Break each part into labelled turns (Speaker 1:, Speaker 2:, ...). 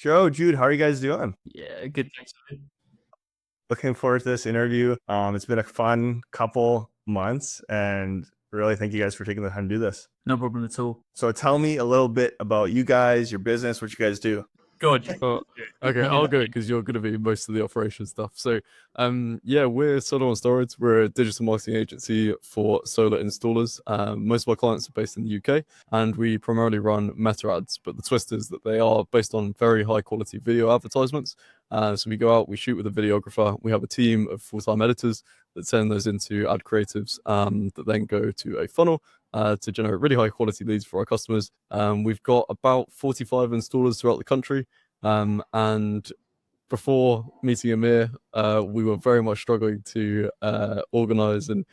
Speaker 1: Joe, Jude, how are you guys doing?
Speaker 2: Yeah, good. Thanks.
Speaker 1: Looking forward to this interview. It's been a fun couple months, and really thank you guys for taking the time to do this.
Speaker 2: No problem at all.
Speaker 1: So tell me a little bit about you guys, your business, what you guys do.
Speaker 2: Good.
Speaker 3: Oh, okay, I'll go because you're going to be most of the operation stuff. So, yeah, we're Solar On Steroids. We're a digital marketing agency for solar installers. Most of our clients are based in the UK, and we primarily run meta ads. But the twist is that they are based on very high quality video advertisements. So we go out, we shoot with a videographer. We have a team of full-time editors that send those into ad creatives that then go to a funnel to generate really high quality leads for our customers. We've got about 45 installers throughout the country. And before meeting Amir, we were very much struggling to organize and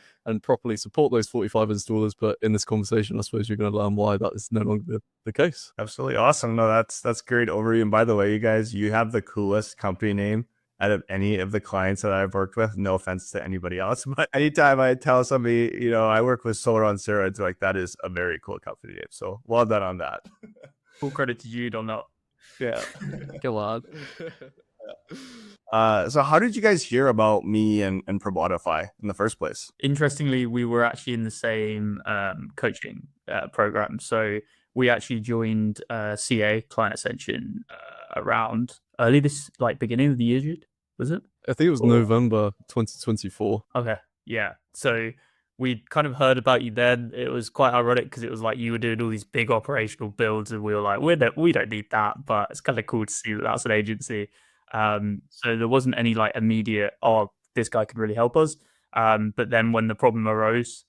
Speaker 3: properly support those 45 installers. But in this conversation, I suppose you're going to learn why that is no longer the case.
Speaker 1: Absolutely awesome. No, that's great overview. And by the way, you guys, you have the coolest company name out of any of the clients that I've worked with. No offense to anybody else, but anytime I tell somebody, I work with Solar On Steroids, like that is a very cool company name. So well done on that.
Speaker 2: Full credit to Jude on that.
Speaker 1: Yeah.
Speaker 3: Go on.
Speaker 1: So how did you guys hear about me and Probotify in the first place?
Speaker 2: Interestingly, we were actually in the same coaching program. So we actually joined CA Client Ascension around early beginning of the year, Jude, was it?
Speaker 3: I think it was November 2024.
Speaker 2: Okay, yeah. So we kind of heard about you then. It was quite ironic because it was like you were doing all these big operational builds, and we were like, we don't need that, but it's kind of cool to see that that's an agency. So there wasn't any like immediate, oh, this guy could really help us. But then when the problem arose,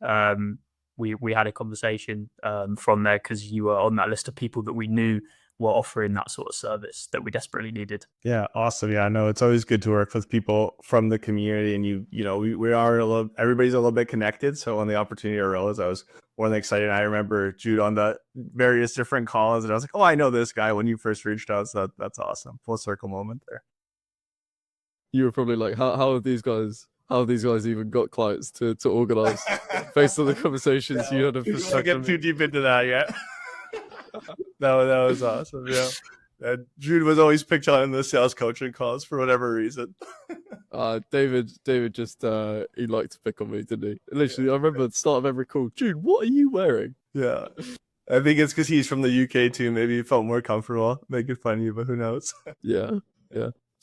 Speaker 2: we had a conversation from there because you were on that list of people that we knew were offering that sort of service that we desperately needed.
Speaker 1: Yeah, awesome. Yeah, no, it's always good to work with people from the community, and we are everybody's a little bit connected. So when the opportunity arose, I was more than excited. I remember Jude on the various different calls, and I was like, oh, I know this guy when you first reached out. So that's awesome. Full circle moment there.
Speaker 3: You were probably like, how have these guys even got clients to organize based on the conversations you had?
Speaker 1: We don't get too deep into that yet. that was awesome. Yeah. And Jude was always picked on in the sales coaching calls for whatever reason.
Speaker 3: David just he liked to pick on me, didn't he? Literally, I remember at the start of every call, Jude, what are you wearing?
Speaker 1: Yeah. I think it's because he's from the UK too. Maybe he felt more comfortable making fun of you, but who knows?
Speaker 3: Yeah.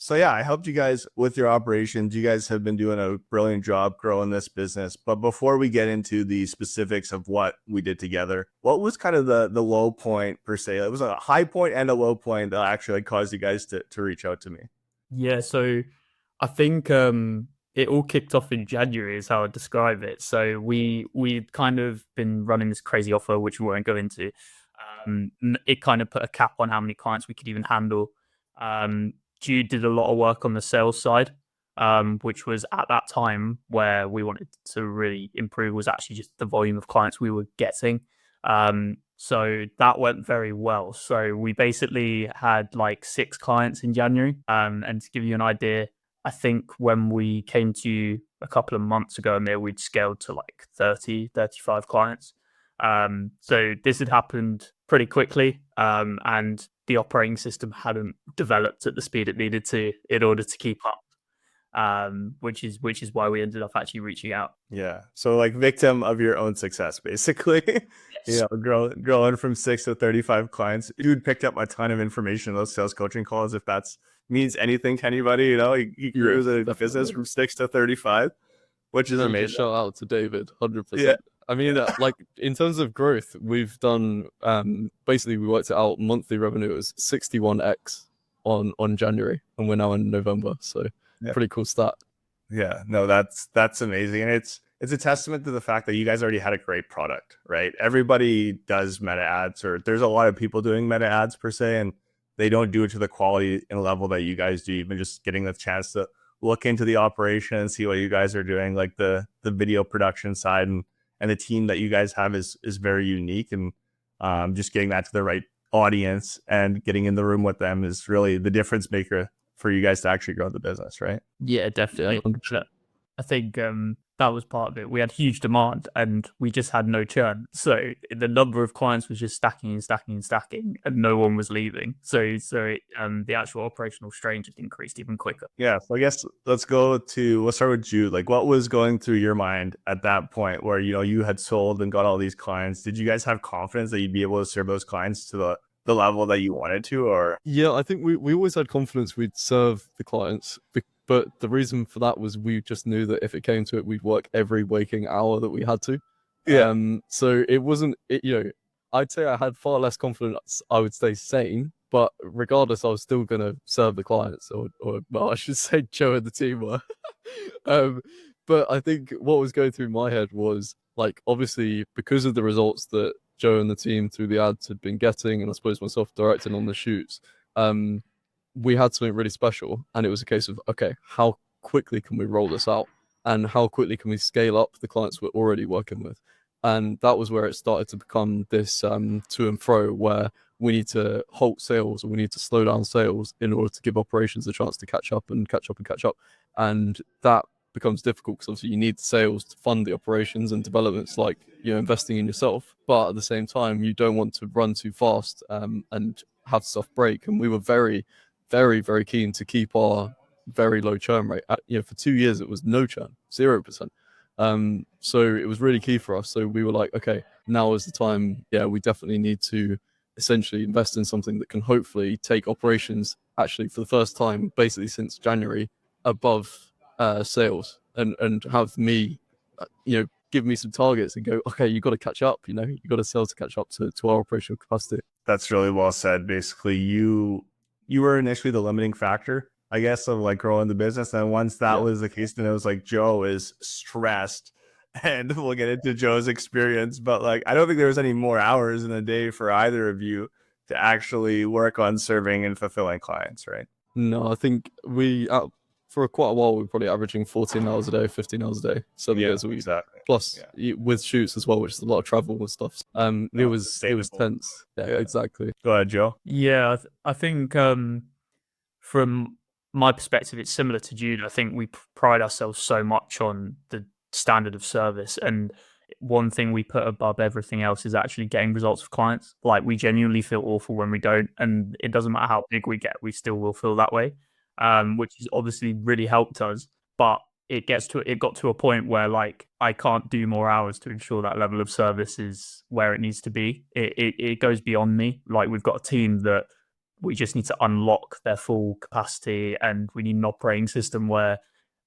Speaker 1: So yeah, I helped you guys with your operations. You guys have been doing a brilliant job growing this business. But before we get into the specifics of what we did together, what was kind of the low point per se? It was a high point and a low point that actually caused you guys to reach out to me.
Speaker 2: Yeah, so I think it all kicked off in January is how I describe it. So we'd kind of been running this crazy offer, which we won't go into. It kind of put a cap on how many clients we could even handle. Jude did a lot of work on the sales side, which was at that time where we wanted to really improve was actually just the volume of clients we were getting. So that went very well. So we basically had like 6 clients in January. And to give you an idea, I think when we came to you a couple of months ago, Amir, we'd scaled to like 30, 35 clients. So this had happened pretty quickly. And the operating system hadn't developed at the speed it needed to in order to keep up, which is why we ended up actually reaching out.
Speaker 1: Yeah. So like victim of your own success, basically.
Speaker 2: Yes.
Speaker 1: Growing from 6 to 35 clients. Dude picked up a ton of information in those sales coaching calls. If that's means anything to anybody, he grew the business from 6 to 35, which is amazing.
Speaker 3: Shout out to David, 100%.
Speaker 1: Yeah.
Speaker 3: I mean, like in terms of growth, we've done basically we worked it out. Monthly revenue was 61x on January, and we're now in November. So pretty cool stat.
Speaker 1: Yeah, no, that's amazing, and it's a testament to the fact that you guys already had a great product, right? Everybody does meta ads, or there's a lot of people doing meta ads per se, and they don't do it to the quality and level that you guys do. Even just getting the chance to look into the operation and see what you guys are doing, like the video production side and the team that you guys have is very unique, and just getting that to the right audience and getting in the room with them is really the difference maker for you guys to actually grow the business, right?
Speaker 2: Yeah, definitely. I think That was part of it. We had huge demand and we just had no churn. So the number of clients was just stacking and stacking and stacking, and no one was leaving. So the actual operational strain just increased even quicker.
Speaker 1: Yeah. So I guess let's start with Jude. Like, what was going through your mind at that point where, you know, you had sold and got all these clients? Did you guys have confidence that you'd be able to serve those clients to the level that you wanted to? Or
Speaker 3: Yeah, I think we always had confidence we'd serve the clients, but the reason for that was we just knew that if it came to it, we'd work every waking hour that we had to.
Speaker 1: yeah,
Speaker 3: So it wasn't, I'd say I had far less confidence, I would stay sane, but regardless, I was still going to serve the clients, or well, I should say Joe and the team were. But I think what was going through my head was, like, obviously, because of the results that Joe and the team through the ads had been getting, and I suppose myself directing on the shoots, we had something really special. And it was a case of, okay, how quickly can we roll this out? And how quickly can we scale up the clients we're already working with? And that was where it started to become this to and fro, where we need to halt sales, or we need to slow down sales in order to give operations a chance to catch up and catch up and catch up. And that becomes difficult because obviously you need sales to fund the operations and developments, like, you know, investing in yourself. But at the same time, you don't want to run too fast and have stuff break. And we were very, very, very keen to keep our very low churn rate. For 2 years, it was no churn, 0%. So it was really key for us. So we were like, okay, now is the time. Yeah, we definitely need to essentially invest in something that can hopefully take operations, actually for the first time, basically since January, above sales, and have me, give me some targets and go, okay, you got to catch up. You got to sell to catch up to our operational capacity.
Speaker 1: that's really well said. Basically, you were initially the limiting factor, I guess, of like growing the business. And once that was the case, then it was like Joe is stressed. And we'll get into Joe's experience, but like I don't think there was any more hours in a day for either of you to actually work on serving and fulfilling clients, right?
Speaker 3: No, I think for quite a while, we were probably averaging 14 hours a day, 15 hours a day, 7 days a week.
Speaker 1: Exactly.
Speaker 3: Plus, with shoots as well, which is a lot of travel and stuff. It was tense. Yeah, exactly.
Speaker 1: Go ahead, Joe.
Speaker 2: Yeah, I think from my perspective, it's similar to Jude. I think we pride ourselves so much on the standard of service, and one thing we put above everything else is actually getting results for clients. Like, we genuinely feel awful when we don't, and it doesn't matter how big we get, we still will feel that way, which has obviously really helped us. But it got to a point where, like, I can't do more hours to ensure that level of service is where it needs to be. It goes beyond me. Like, we've got a team that we just need to unlock their full capacity, and we need an operating system where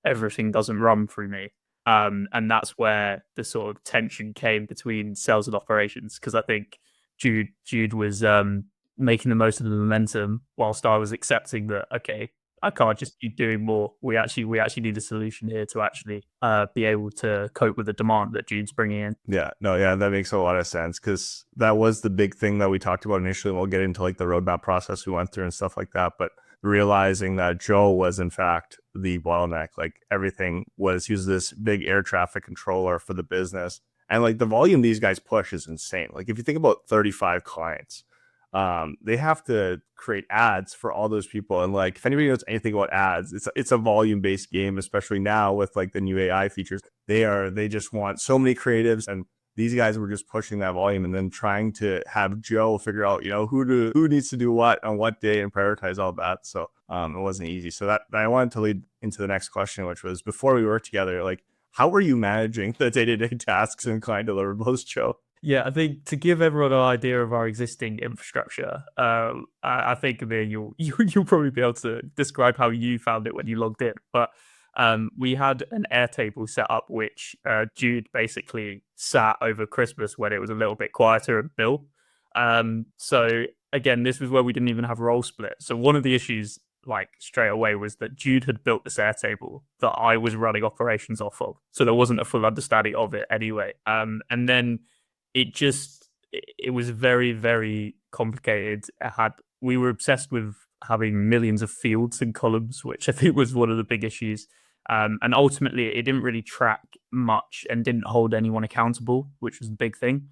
Speaker 2: everything doesn't run through me. And that's where the sort of tension came between sales and operations, because I think Jude was making the most of the momentum, whilst I was accepting that, okay, I can't just keep doing more. We actually need a solution here to actually be able to cope with the demand that Jude's bringing in.
Speaker 1: Yeah, that makes a lot of sense, because that was the big thing that we talked about initially. We'll get into like the roadmap process we went through and stuff like that, but realizing that Joe was in fact the bottleneck. Like, everything was, he was this big air traffic controller for the business, and like the volume these guys push is insane. Like, if you think about 35 clients, they have to create ads for all those people. And like, if anybody knows anything about ads, it's a volume based game, especially now with like the new AI features. They just want so many creatives, and these guys were just pushing that volume and then trying to have Joe figure out, who needs to do what on what day and prioritize all that. So it wasn't easy. So that I wanted to lead into the next question, which was, before we worked together, like, how were you managing the day-to-day tasks and client deliverables, Joe?
Speaker 2: Yeah, I think to give everyone an idea of our existing infrastructure, I think then you'll probably be able to describe how you found it when you logged in. But we had an Airtable set up, which Jude basically sat over Christmas when it was a little bit quieter at Bill. So again, this was where we didn't even have role split. So one of the issues, like, straight away, was that Jude had built this Airtable that I was running operations off of. So there wasn't a full understanding of it anyway. And then it was very, very complicated. We were obsessed with having millions of fields and columns, which I think was one of the big issues. And ultimately, it didn't really track much and didn't hold anyone accountable, which was a big thing.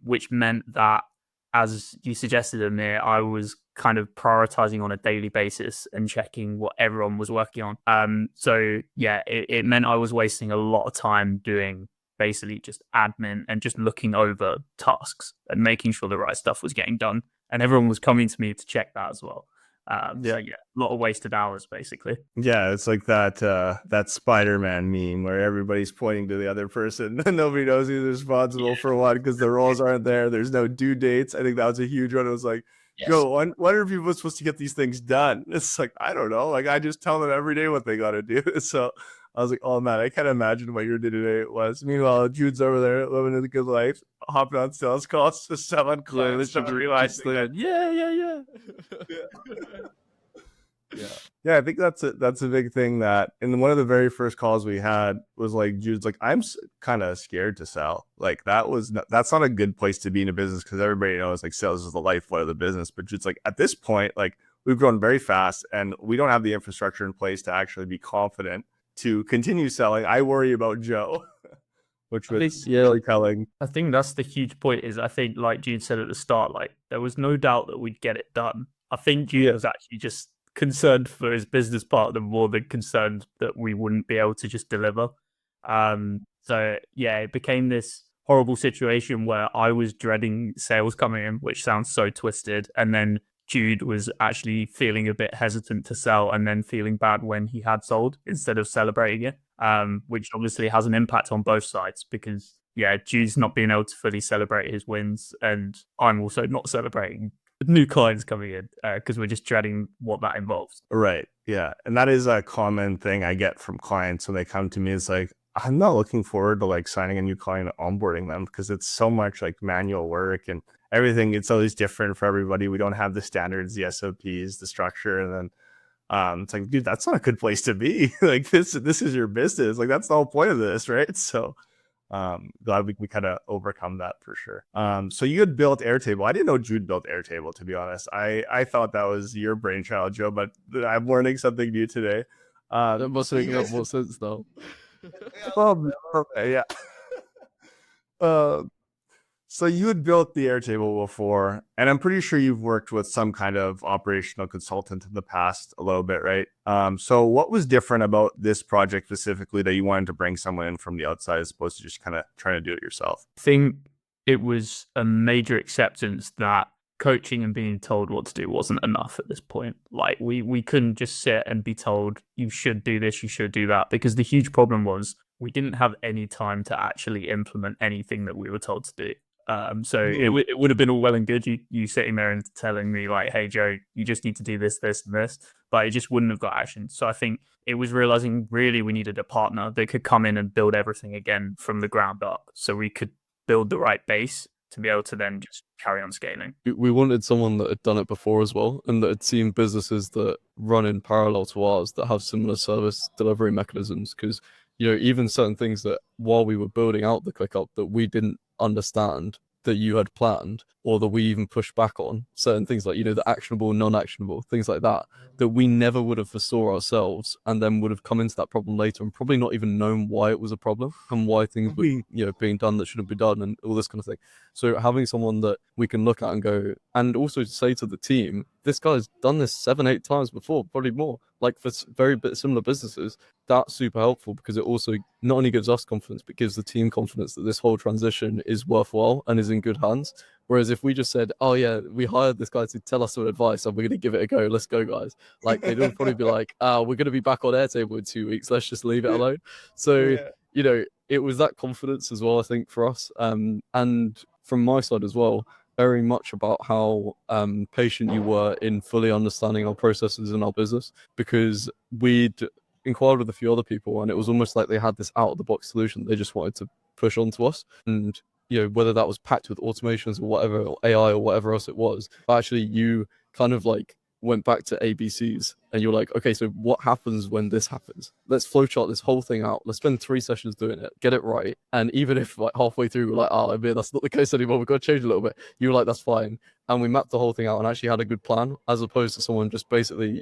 Speaker 2: Which meant that as you suggested, Amir, I was kind of prioritizing on a daily basis and checking what everyone was working on. So yeah, it meant I was wasting a lot of time doing basically just admin and just looking over tasks and making sure the right stuff was getting done. And everyone was coming to me to check that as well. So yeah, a lot of wasted hours basically.
Speaker 1: Yeah, it's like that Spider-Man meme where everybody's pointing to the other person and nobody knows who's responsible for what because the roles aren't there. There's no due dates. I think that was a huge one. It was like,
Speaker 2: Yes.
Speaker 1: Joe, when are people supposed to get these things done? It's like, I don't know. Like, I just tell them every day what they got to do. So I was like, oh man, I can't imagine what your day-to-day was. Meanwhile, Jude's over there living a good life, hopping on sales calls, just selling clients, realizing that,
Speaker 3: yeah.
Speaker 1: yeah, I think that's a big thing that in one of the very first calls we had was like Jude's like, I'm kind of scared to sell. Like that's not a good place to be in a business because everybody knows like sales is the lifeblood of the business. But Jude's like, at this point, like we've grown very fast and we don't have the infrastructure in place to actually be confident to continue selling. I worry about Joe. Which was really telling.
Speaker 2: I think that's the huge point. Is I think, like Jude said at the start, like there was no doubt that we'd get it done. I think Jude was actually just concerned for his business partner more than concerned that we wouldn't be able to just deliver. So yeah, it became this horrible situation where I was dreading sales coming in, which sounds so twisted, and then Jude was actually feeling a bit hesitant to sell and then feeling bad when he had sold instead of celebrating it, which obviously has an impact on both sides because, yeah, Jude's not being able to fully celebrate his wins and I'm also not celebrating new clients coming in because we're just dreading what that involves.
Speaker 1: Right. Yeah. And that is a common thing I get from clients when they come to me. It's like, I'm not looking forward to like signing a new client and onboarding them because it's so much like manual work and everything. It's always different for everybody. We don't have the standards, the SOPs, the structure. And then it's like, dude, that's not a good place to be. Like this is your business. Like that's the whole point of this, right? So glad we kind of overcome that for sure. So you had built Airtable. I didn't know Jude built Airtable, to be honest. I thought that was your brainchild, Joe, but I'm learning something new today.
Speaker 3: That must make more sense though.
Speaker 1: Okay, yeah. So you had built the Airtable before, and I'm pretty sure you've worked with some kind of operational consultant in the past a little bit, right? So what was different about this project specifically that you wanted to bring someone in from the outside as opposed to just kind of trying to do it yourself?
Speaker 2: I think it was a major acceptance that coaching and being told what to do wasn't enough at this point. Like we couldn't just sit and be told you should do this, you should do that, because the huge problem was we didn't have any time to actually implement anything that we were told to do. So it would have been all well and good you sitting there and telling me like, hey Joe, you just need to do this, this, and this, but it just wouldn't have got action. So I think it was realizing really we needed a partner that could come in and build everything again from the ground up, so we could build the right base to be able to then just carry on scaling.
Speaker 3: We wanted someone that had done it before as well, and that had seen businesses that run in parallel to ours that have similar service delivery mechanisms. Because even certain things that while we were building out the ClickUp that we didn't understand that you had planned, or that we even pushed back on certain things like the actionable, non-actionable things like that we never would have foresaw ourselves, and then would have come into that problem later and probably not even known why it was a problem and why things were being done that shouldn't be done and all this kind of thing. So having someone that we can look at and go, and also say to the team, this guy's done this 7-8 times before, probably more, like for very similar businesses. That's super helpful because it also not only gives us confidence but gives the team confidence that this whole transition is worthwhile and is in good hands. Whereas if we just said, oh yeah, we hired this guy to tell us some advice and we're going to give it a go, let's go guys, like they'd all probably be like, we're going to be back on Airtable in 2 weeks, let's just leave it alone. So it was that confidence as well, I think, for us, and from my side as well, very much about how patient you were in fully understanding our processes and our business, because we'd inquired with a few other people and it was almost like they had this out of the box solution they just wanted to push onto us. And whether that was packed with automations or whatever, or AI or whatever else it was, but actually you kind of like went back to ABCs and you're like, okay, so what happens when this happens? Let's flowchart this whole thing out. Let's spend 3 sessions doing it, get it right. And even if like halfway through we're like, oh, I mean, that's not the case anymore, we've got to change a little bit, you were like, that's fine. And we mapped the whole thing out and actually had a good plan, as opposed to someone just basically,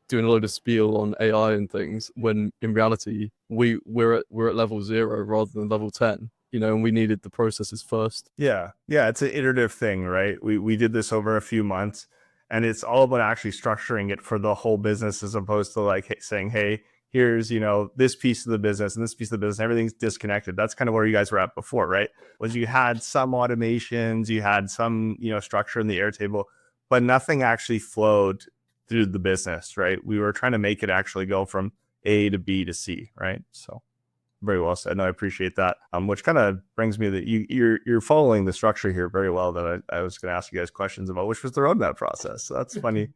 Speaker 3: doing a load of spiel on AI and things, when in reality we're at level 0 rather than level 10. and we needed the processes first.
Speaker 1: Yeah, it's an iterative thing, right? We did this over a few months, and it's all about actually structuring it for the whole business as opposed to like saying, hey, here's this piece of the business and this piece of the business, everything's disconnected. That's kind of where you guys were at before, right? Was you had some automations, you had some structure in the Airtable, but nothing actually flowed through the business, right? We were trying to make it actually go from A to B to C, right? So very well said. No, I appreciate that. Which kind of brings me that you're following the structure here very well. That I was going to ask you guys questions about, which was the roadmap process. So that's funny.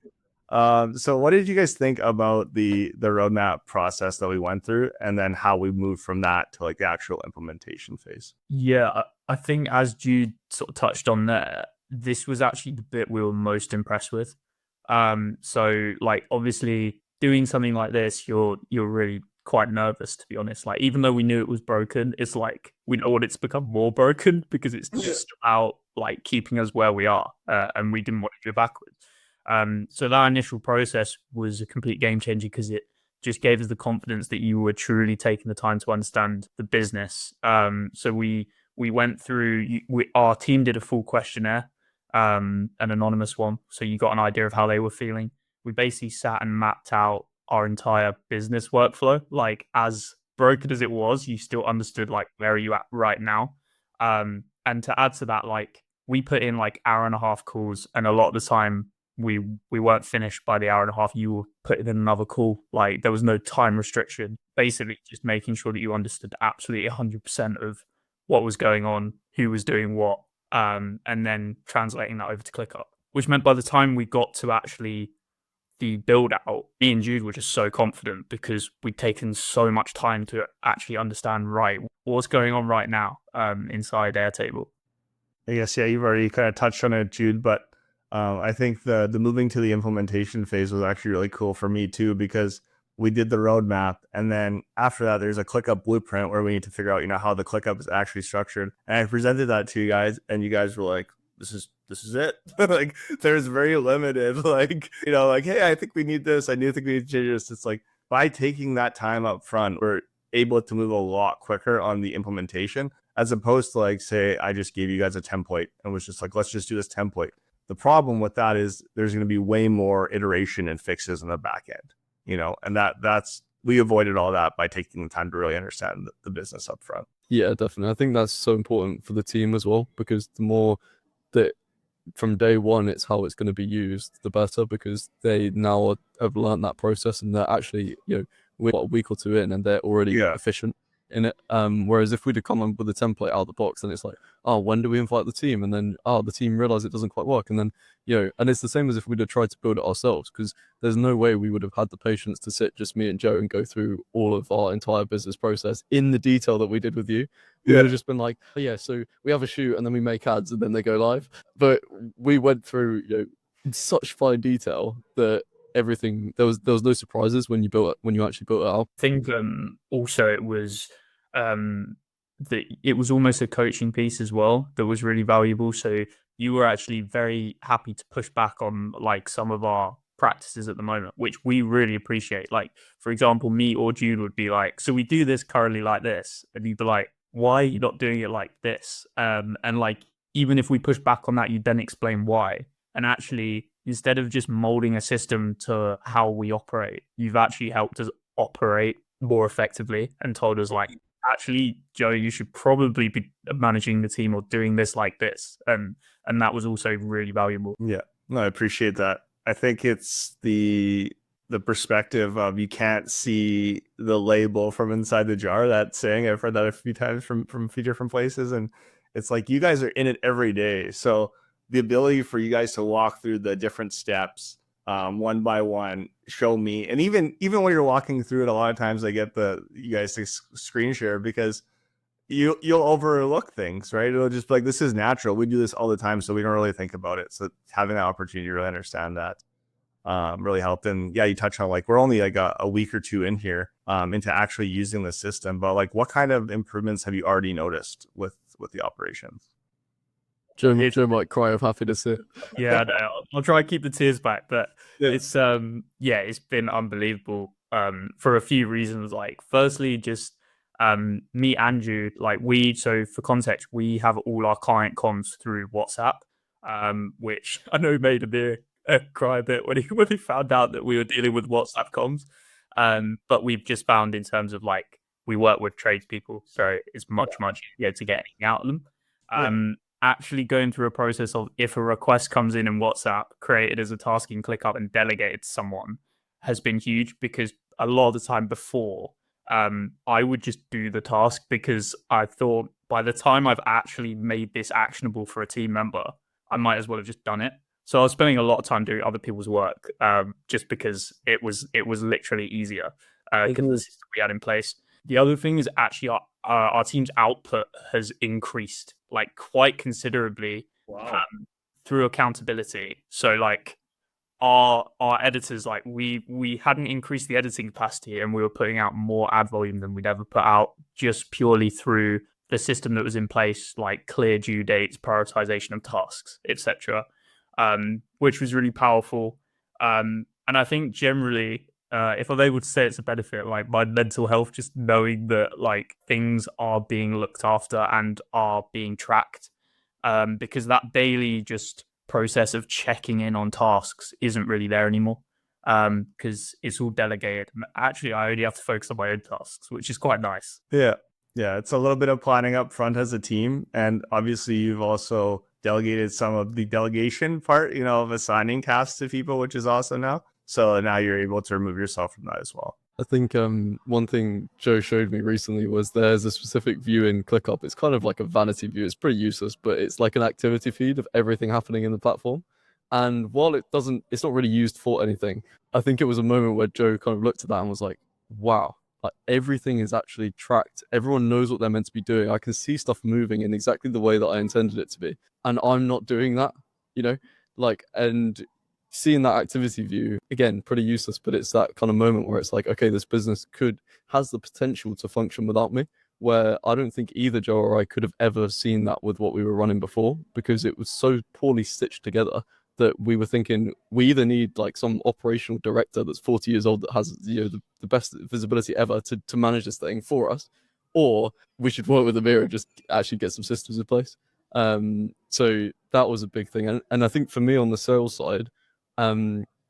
Speaker 1: So what did you guys think about the roadmap process that we went through, and then how we moved from that to like the actual implementation phase?
Speaker 2: Yeah, I think as Jude sort of touched on there, this was actually the bit we were most impressed with. So like obviously doing something like this, you're really quite nervous, to be honest. Like even though we knew it was broken, it's like we know what it's become more broken because it's just out like keeping us where we are, and we didn't want to go backwards. So that initial process was a complete game changer because it just gave us the confidence that you were truly taking the time to understand the business. So we went through. Our team did a full questionnaire, an anonymous one, so you got an idea of how they were feeling. We basically sat and mapped out our entire business workflow. Like as broken as it was, you still understood like where are you at right now. And to add to that, like we put in like hour and a half calls, and a lot of the time we weren't finished by the hour and a half. You were putting in another call. Like there was no time restriction. Basically, just making sure that you understood absolutely 100% of what was going on, who was doing what, and then translating that over to ClickUp. Which meant by the time we got to actually the build out, me and Jude were just so confident because we'd taken so much time to actually understand right what's going on right now inside Airtable.
Speaker 1: I guess you've already kind of touched on it, Jude, but I think the moving to the implementation phase was actually really cool for me too, because we did the roadmap, and then after that there's a ClickUp blueprint where we need to figure out how the ClickUp is actually structured, and I presented that to you guys, and you guys were like, this is it. Like there's very limited like hey, I think we need this, I do think we need to change this. It's like by taking that time up front, we're able to move a lot quicker on the implementation, as opposed to like, say, I just gave you guys a template and was just like, let's just do this template. The problem with that is there's going to be way more iteration and fixes in the back end, and that's we avoided all that by taking the time to really understand the business up front.
Speaker 3: Yeah, definitely. I think that's so important for the team as well, because the more that from day one it's how it's going to be used, the better, because they now have learned that process, and they're actually, we're a week or two in and they're already efficient in it. Whereas if we'd have come up with a template out of the box, then it's like, oh, when do we invite the team? And then, the team realize it doesn't quite work. And then, and it's the same as if we'd have tried to build it ourselves, because there's no way we would have had the patience to sit, just me and Joe, and go through all of our entire business process in the detail that we did with you. We would have just been like, oh, yeah, so we have a shoot and then we make ads and then they go live. But we went through, in such fine detail that everything, there was no surprises when you actually built it out.
Speaker 2: I think also it was that it was almost a coaching piece as well that was really valuable. So you were actually very happy to push back on like some of our practices at the moment, which we really appreciate. Like, for example, me or Jude would be like, so we do this currently like this, and you'd be like, why are you not doing it like this? And like, even if we push back on that, you'd then explain why. And actually, instead of just molding a system to how we operate, you've actually helped us operate more effectively and told us like, actually, Joe, you should probably be managing the team or doing this like this. And that was also really valuable.
Speaker 1: Yeah, no, I appreciate that. I think it's the perspective of you can't see the label from inside the jar. That saying, I've heard that a few times from a few different places, and it's like you guys are in it every day. So the ability for you guys to walk through the different steps one by one, show me, and even when you're walking through it, a lot of times I get you guys to screen share, because you'll overlook things, right? It'll just be like, this is natural, we do this all the time, so we don't really think about it. So having that opportunity to really understand that really helped. And yeah, you touched on like we're only like a week or two in here into actually using the system, but like what kind of improvements have you already noticed with the operations?
Speaker 3: Joe might cry of happiness here.
Speaker 2: Yeah, I'll try and keep the tears back, but it's it's been unbelievable for a few reasons. Like, firstly, just Me and Jude, like so for context, we have all our client comms through WhatsApp, which I know made Amir cry a bit when he found out that we were dealing with WhatsApp comms. But we've just found in terms of like, we work with tradespeople, so it's much easier to get anything out of them. Actually going through a process of, if a request comes in WhatsApp, created as a task, you can click up and delegate it to someone, has been huge, because a lot of the time before, I would just do the task because I thought by the time I've actually made this actionable for a team member, I might as well have just done it. So I was spending a lot of time doing other people's work, just because it was literally easier because the system we had in place. The other thing is actually our team's output has increased like quite considerably through accountability. So like our editors, like we hadn't increased the editing capacity, and we were putting out more ad volume than we'd ever put out, just purely through the system that was in place, like clear due dates, prioritization of tasks, etc., which was really powerful. And I think generally, if I'm able to say it's a benefit, like my mental health, just knowing that like things are being looked after and are being tracked, because that daily just process of checking in on tasks isn't really there anymore, because it's all delegated. Actually, I only have to focus on my own tasks, which is quite nice.
Speaker 1: Yeah, it's a little bit of planning up front as a team, and obviously you've also delegated some of the delegation part, of assigning tasks to people, which is awesome now. So now you're able to remove yourself from that as well.
Speaker 3: I think one thing Joe showed me recently was there's a specific view in ClickUp. It's kind of like a vanity view. It's pretty useless, but it's like an activity feed of everything happening in the platform. And while it's not really used for anything, I think it was a moment where Joe kind of looked at that and was like, wow, like everything is actually tracked. Everyone knows what they're meant to be doing. I can see stuff moving in exactly the way that I intended it to be. And I'm not doing that, and seeing that activity view, again, pretty useless, but it's that kind of moment where it's like, okay, this business has the potential to function without me, where I don't think either Joe or I could have ever seen that with what we were running before, because it was so poorly stitched together that we were thinking we either need like some operational director that's 40 years old that has the best visibility ever to manage this thing for us, or we should work with Amir and just actually get some systems in place. So that was a big thing. And I think for me on the sales side,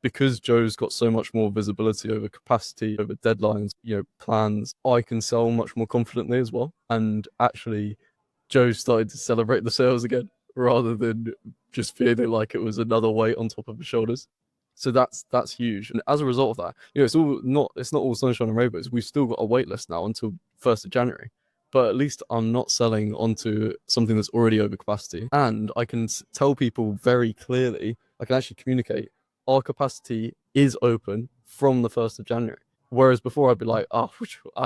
Speaker 3: because Joe's got so much more visibility over capacity, over deadlines, plans, I can sell much more confidently as well. And actually, Joe started to celebrate the sales again rather than just feeling like it was another weight on top of his shoulders. So that's huge. And as a result of that, it's not all sunshine and rainbows. We've still got a wait list now until 1st of January. But at least I'm not selling onto something that's already over capacity. And I can tell people very clearly, I can actually communicate, our capacity is open from the 1st of January. Whereas before I'd be like, I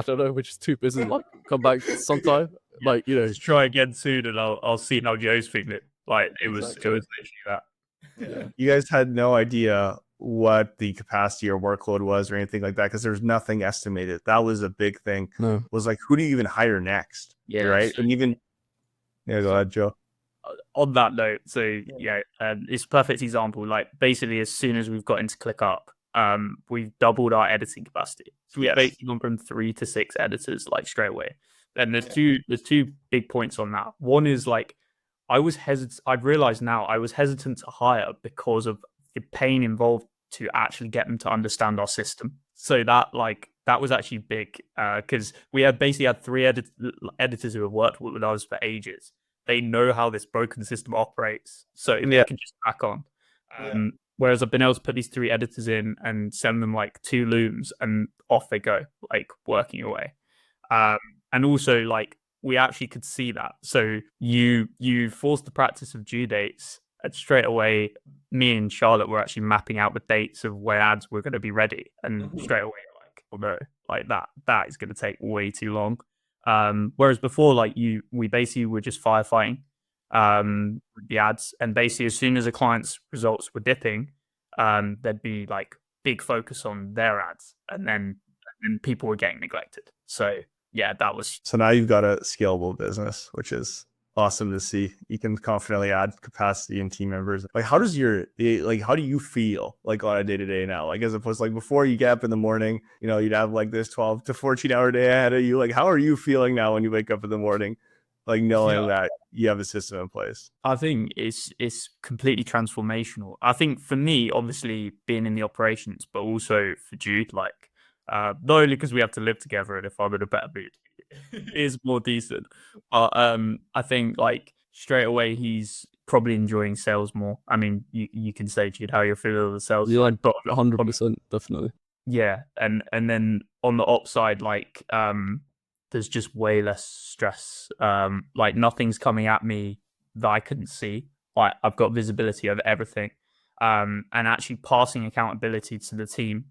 Speaker 3: don't know, which is too busy, like come back sometime. Like,
Speaker 2: Just try again soon and I'll see how Joe's feeling. Like it was literally that.
Speaker 1: Yeah. You guys had no idea what the capacity or workload was or anything like that, because there's nothing estimated. That was a big thing.
Speaker 3: No.
Speaker 1: Was like, who do you even hire next?
Speaker 2: Yeah.
Speaker 1: Right. And even go ahead, Joe.
Speaker 2: On that note, so it's a perfect example. Like basically, as soon as we've got into ClickUp, we've doubled our editing capacity. So we've basically gone from 3 to 6 editors like straight away. And there's two big points on that. One is like I've realized now I was hesitant to hire because of the pain involved to actually get them to understand our system. So that was actually big, because we had 3 editors who have worked with us for ages. They know how this broken system operates, so they can just crack on. Whereas I've been able to put these 3 editors in and send them like 2 looms, and off they go, like working away. And also, like, we actually could see that. So you forced the practice of due dates, and straight away, me and Charlotte were actually mapping out the dates of where ads were going to be ready, and straight away, like, oh no, like that is going to take way too long. Whereas before, like we basically were just firefighting the ads, and basically as soon as a client's results were dipping, there'd be like big focus on their ads, and then people were getting neglected. So yeah, that was.
Speaker 1: So now you've got a scalable business, which is awesome to see. You can confidently add capacity and team members. Like, how do you feel like on a day to day now? Like, as opposed to like before you get up in the morning, you'd have like this 12 to 14 hour day ahead of you. Like, how are you feeling now when you wake up in the morning, like knowing that you have a system in place?
Speaker 2: I think it's completely transformational. I think for me, obviously being in the operations, but also for Jude, like not only because we have to live together, and if I'm in a better mood, it is more decent. But I think like straight away he's probably enjoying sales more. I mean, you can say, Jude, how you're feeling with the sales
Speaker 3: Yeah,
Speaker 2: side, but
Speaker 3: 100%, definitely.
Speaker 2: yeah, and then on the op side, like there's just way less stress. Like nothing's coming at me that I couldn't see. Like I've got visibility over everything. And actually passing accountability to the team.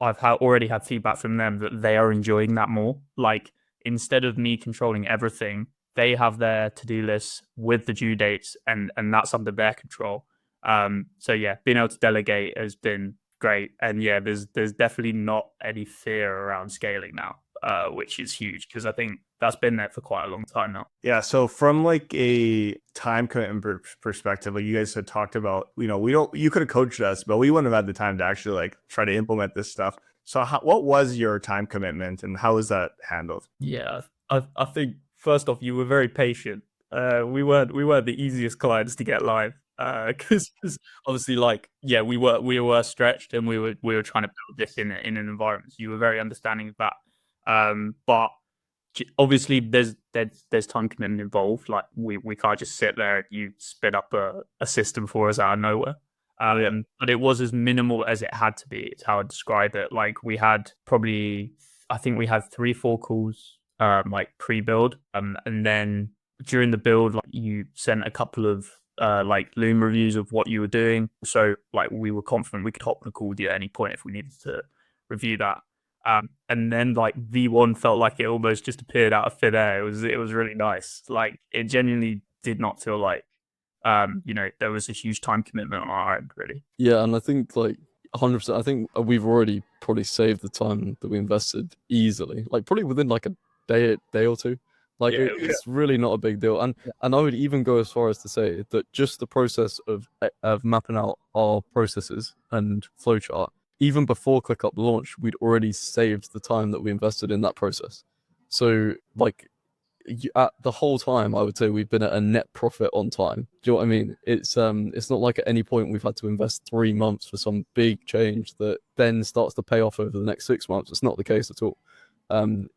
Speaker 2: I've already had feedback from them that they are enjoying that more. Like instead of me controlling everything, they have their to-do lists with the due dates, and that's under their control. So yeah, being able to delegate has been great, and yeah, there's definitely not any fear around scaling now, which is huge because I think that's been there for quite a long time now.
Speaker 1: Yeah. So from like a time commitment perspective, like you guys had talked about, you could have coached us, but we wouldn't have had the time to actually like try to implement this stuff. So what was your time commitment and how was that handled?
Speaker 2: Yeah, I think first off, you were very patient. We weren't the easiest clients to get live. Because obviously, like, yeah, we were stretched, and we were trying to build this in an environment. So you were very understanding of that. But obviously, there's time commitment involved. Like, we can't just sit there and you spin up a system for us out of nowhere. But it was as minimal as it had to be. It's how I describe it. Like we had probably, I think we had 3-4 calls, like pre-build, and then during the build, like you sent a couple of like Loom reviews of what you were doing. So like we were confident we could hop on a call with you at any point if we needed to review that. And then like V1 felt like it almost just appeared out of thin air. It was really nice. Like it genuinely did not feel like there was a huge time commitment on our end, really.
Speaker 3: Yeah, and I think like 100%. I think we've already probably saved the time that we invested easily, like probably within like a day or two. Like it's really not a big deal, and I would even go as far as to say that just the process of mapping out our processes and flowchart, even before ClickUp launch, we'd already saved the time that we invested in that process. So like at the whole time, I would say we've been at a net profit on time. Do you know what I mean? It's not like at any point we've had to invest 3 months for some big change that then starts to pay off over the next 6 months. It's not the case at all.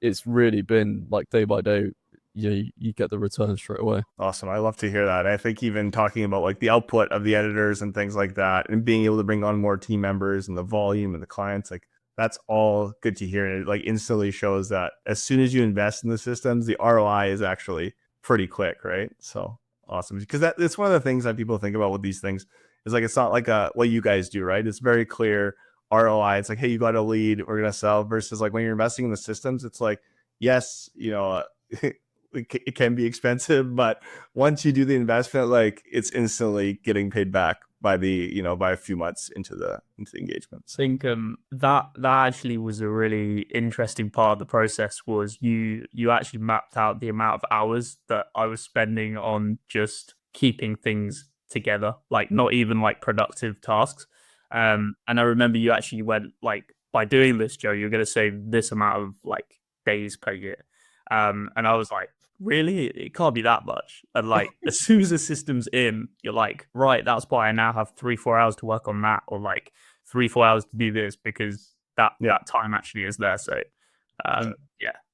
Speaker 3: It's really been like day by day, you get the return straight away.
Speaker 1: Awesome. I love to hear that. I think even talking about like the output of the editors and things like that, and being able to bring on more team members and the volume and the clients, like that's all good to hear. And it like instantly shows that as soon as you invest in the systems, the ROI is actually pretty quick, right? So awesome. Because it's one of the things that people think about with these things is like, it's not like what you guys do, right? It's very clear ROI. It's like, hey, you got a lead, we're going to sell, versus like when you're investing in the systems, it's like, yes, it can be expensive, but once you do the investment, like it's instantly getting paid back by by a few months into the engagement.
Speaker 2: I think that actually was a really interesting part of the process. Was you actually mapped out the amount of hours that I was spending on just keeping things together, like not even like productive tasks. And I remember you actually went like, by doing this, Joe, you're going to save this amount of like days per year. And I was like, really? It can't be that much. And like, as soon as the system's in, you're like, right, that's why I now have 3-4 hours to work on that, or like 3-4 hours to do this, because that time actually is there. So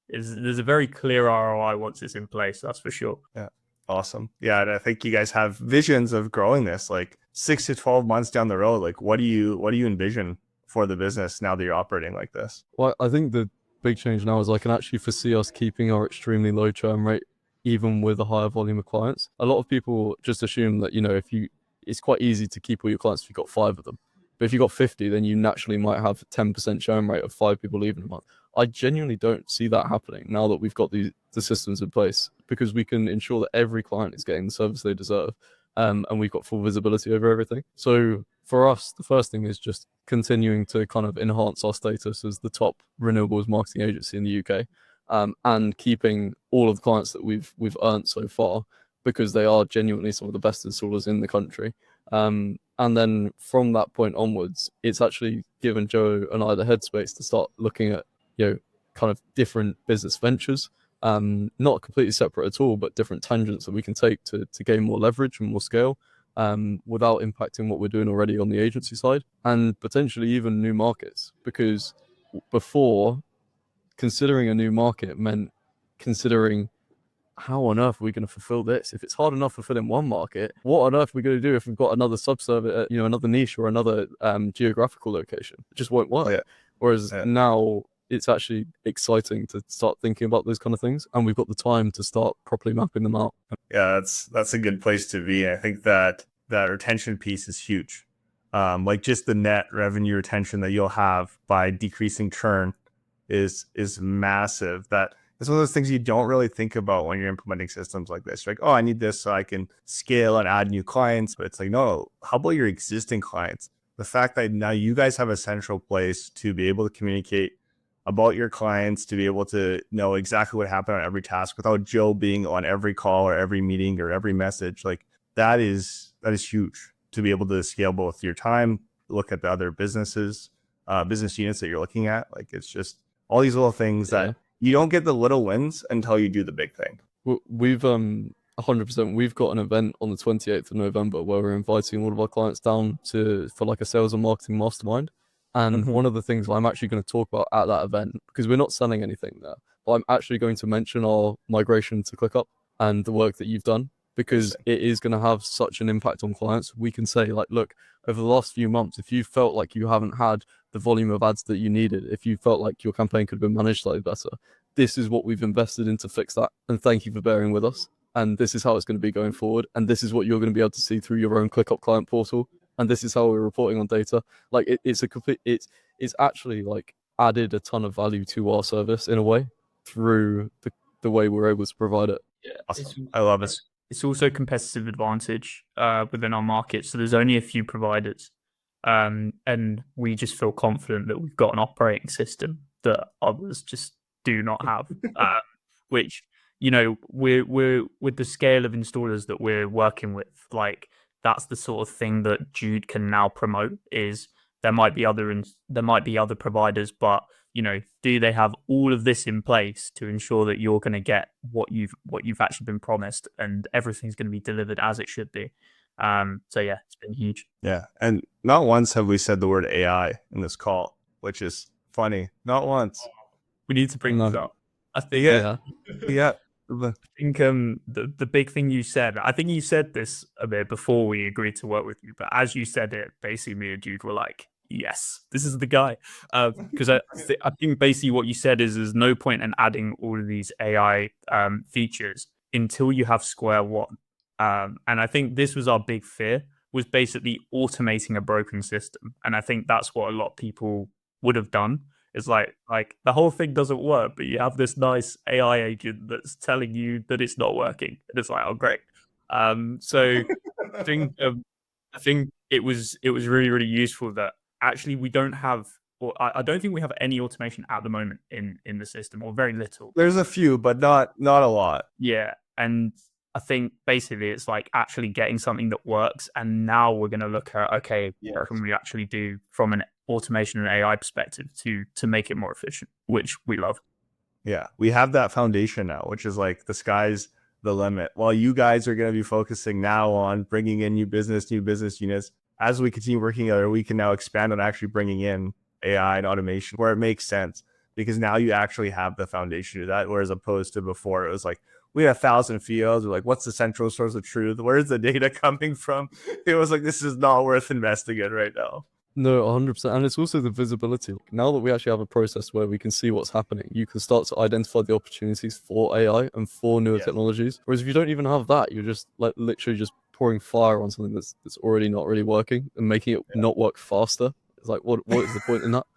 Speaker 2: there's a very clear ROI once it's in place, that's for sure.
Speaker 1: Yeah. Awesome. Yeah. And I think you guys have visions of growing this like 6 to 12 months down the road. Like what do you envision for the business now that you're operating like this?
Speaker 3: Well, I think the big change now is I can actually foresee us keeping our extremely low churn rate, even with a higher volume of clients. A lot of people just assume that, it's quite easy to keep all your clients if you've got 5 of them. But if you've got 50, then you naturally might have a 10% churn rate of 5 people leaving a month. I genuinely don't see that happening now that we've got the systems in place, because we can ensure that every client is getting the service they deserve. And we've got full visibility over everything. So for us, the first thing is just continuing to kind of enhance our status as the top renewables marketing agency in the UK. and keeping all of the clients that we've earned so far, because they are genuinely some of the best installers in the country. And then from that point onwards, it's actually given Joe and I the headspace to start looking at, kind of different business ventures, not completely separate at all, but different tangents that we can take to gain more leverage and more scale, without impacting what we're doing already on the agency side, and potentially even new markets. Because before, considering a new market meant considering, how on earth are we going to fulfill this? If it's hard enough fulfilling one market, what on earth are we going to do if we've got another subservice, another niche or another geographical location? It just won't work.
Speaker 1: Yeah.
Speaker 3: Whereas
Speaker 1: Yeah.
Speaker 3: now it's actually exciting to start thinking about those kind of things, and we've got the time to start properly mapping them out.
Speaker 1: Yeah, that's a good place to be. I think that retention piece is huge. Like just the net revenue retention that you'll have by decreasing churn is massive. That it's one of those things you don't really think about when you're implementing systems like this. You're like, oh, I need this so I can scale and add new clients. But it's like, no, how about your existing clients? The fact that now you guys have a central place to be able to communicate about your clients, to be able to know exactly what happened on every task without Joe being on every call or every meeting or every message. Like that is huge to be able to scale both your time, look at the other business units that you're looking at. Like it's just all these little things that you don't get the little wins until you do the big thing.
Speaker 3: We've 100%. We've got an event on the 28th of November where we're inviting all of our clients down for like a sales and marketing mastermind. And one of the things I'm actually going to talk about at that event, because we're not selling anything there, but I'm actually going to mention our migration to ClickUp and the work that you've done, because it is going to have such an impact on clients. We can say, like, look, over the last few months, if you felt like you haven't had the volume of ads that you needed, if you felt like your campaign could have been managed slightly better, this is what we've invested in to fix that. And thank you for bearing with us. And this is how it's going to be going forward. And this is what you're going to be able to see through your own ClickUp client portal. And this is how we're reporting on data. Like it's actually like added a ton of value to our service in a way through the way we're able to provide it.
Speaker 2: Yeah,
Speaker 1: awesome. I love it.
Speaker 2: It's also competitive advantage within our market. So there's only a few providers, and we just feel confident that we've got an operating system that others just do not have. Which, we're with the scale of installers that we're working with, like that's the sort of thing that Jude can now promote. Is there might be other providers, but do they have all of this in place to ensure that you're going to get what you've actually been promised, and everything's going to be delivered as it should be? So yeah, it's been huge.
Speaker 1: Yeah, and not once have we said the word AI in this call, which is funny. Not once.
Speaker 2: We need to bring this up. I think.
Speaker 1: Yeah.
Speaker 2: I think the big thing you said, I think you said this a bit before we agreed to work with you, but as you said it, basically me and Jude were like, yes, this is the guy. Because I think basically what you said is there's no point in adding all of these AI features until you have square one. And I think this was our big fear, was basically automating a broken system. And I think that's what a lot of people would have done. It's like the whole thing doesn't work, but you have this nice AI agent that's telling you that it's not working, and it's like, oh great. So I think it was really, really useful that actually we don't have, or I don't think we have any automation at the moment in the system, or very little.
Speaker 1: There's a few, but not a lot.
Speaker 2: Yeah, and I think basically it's like actually getting something that works, and now we're going to look at, okay, what can we actually do from an automation and AI perspective to make it more efficient, which we love.
Speaker 1: Yeah, we have that foundation now, which is like the sky's the limit. While you guys are going to be focusing now on bringing in new business units, as we continue working together, we can now expand on actually bringing in AI and automation where it makes sense, because now you actually have the foundation to that. Whereas opposed to before, it was like, we had 1,000 fields. We're like, what's the central source of truth? Where's the data coming from? It was like, this is not worth investing in right now.
Speaker 3: No, 100%. And it's also the visibility. Now that we actually have a process where we can see what's happening, you can start to identify the opportunities for AI and for newer technologies. Whereas if you don't even have that, you're just like literally just pouring fire on something that's already not really working and making it not work faster. It's like, what is the point in that?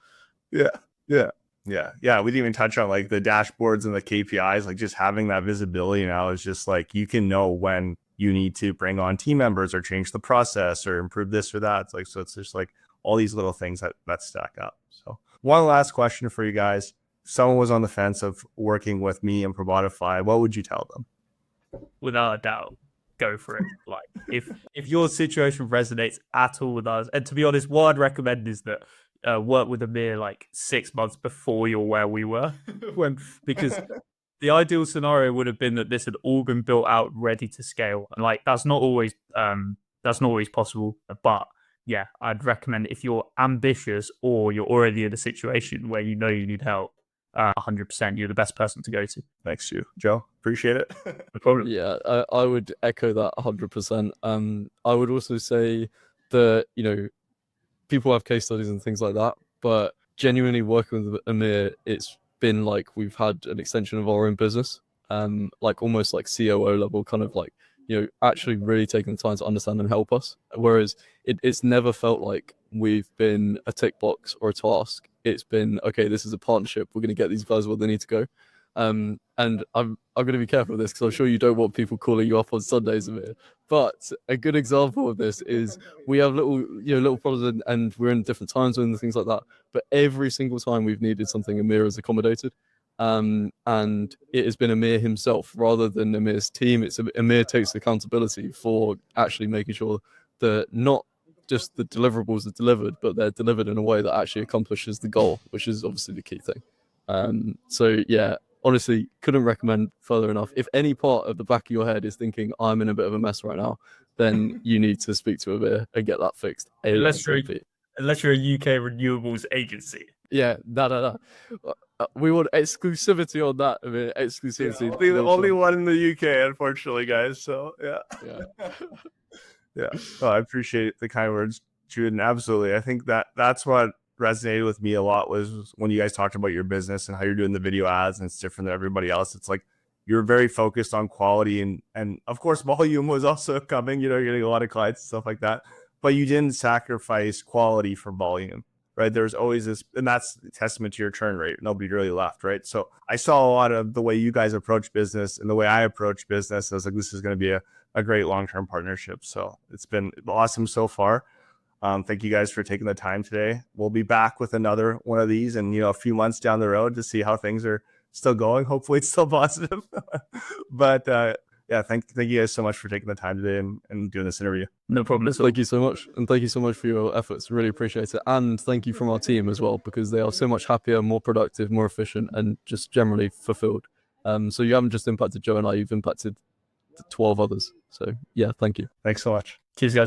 Speaker 1: Yeah. We didn't even touch on like the dashboards and the KPIs. Like just having that visibility now is just like, you can know when you need to bring on team members or change the process or improve this or that. It's like, so it's just like all these little things that stack up. So one last question for you guys. someone was on the fence of working with me and Probotify, what would you tell them?
Speaker 2: Without a doubt, go for it. Like if your situation resonates at all with us, and to be honest, what I'd recommend is that work with Amir like 6 months before you're where we were, because the ideal scenario would have been that this had all been built out, ready to scale, and like that's not always possible. But yeah, I'd recommend if you're ambitious or you're already in a situation where you know you need help, 100%, you're the best person to go to.
Speaker 1: Thanks, Joe. Appreciate it.
Speaker 2: No problem.
Speaker 3: Yeah, I would echo that 100%. I would also say that, you know, people have case studies and things like that, but genuinely working with Amir, it's been like we've had an extension of our own business, like almost like COO level, kind of like, you know, actually really taking the time to understand and help us. Whereas it's never felt like we've been a tick box or a task. It's been, okay, this is a partnership. We're going to get these guys where they need to go. And I'm going to be careful with this because I'm sure you don't want people calling you up on Sundays, Amir. But a good example of this is we have little problems and we're in different time zones and things like that. But every single time we've needed something, Amir has accommodated. And it has been Amir himself rather than Amir's team. It's Amir takes accountability for actually making sure that not just the deliverables are delivered, but they're delivered in a way that actually accomplishes the goal, which is obviously the key thing. So yeah, honestly, couldn't recommend further enough. If any part of the back of your head is thinking I'm in a bit of a mess right now, then you need to speak to Amir and get that fixed.
Speaker 2: Unless you're a UK renewables agency.
Speaker 3: Yeah, no. We want exclusivity on that. I mean, exclusivity.
Speaker 1: Yeah, the only one in the UK, unfortunately, guys. So yeah. Yeah. Oh, I appreciate the kind words, Jude, and absolutely. I think that's what resonated with me a lot was when you guys talked about your business and how you're doing the video ads, and it's different than everybody else. It's like you're very focused on quality, and of course volume was also coming. You know, you're getting a lot of clients and stuff like that, but you didn't sacrifice quality for volume. Right. There's always this, and that's a testament to your churn rate. Nobody really left. Right. So I saw a lot of the way you guys approach business and the way I approach business. I was like, this is going to be a great long-term partnership. So it's been awesome so far. Thank you guys for taking the time today. We'll be back with another one of these and, you know, a few months down the road to see how things are still going. Hopefully it's still positive. But yeah, thank you guys so much for taking the time today and doing this interview.
Speaker 2: No problem.
Speaker 3: Thank you so much. And thank you so much for your efforts. Really appreciate it. And thank you from our team as well, because they are so much happier, more productive, more efficient, and just generally fulfilled. So you haven't just impacted Joe and I, you've impacted 12 others. So yeah, thank you.
Speaker 1: Thanks so much.
Speaker 2: Cheers, guys.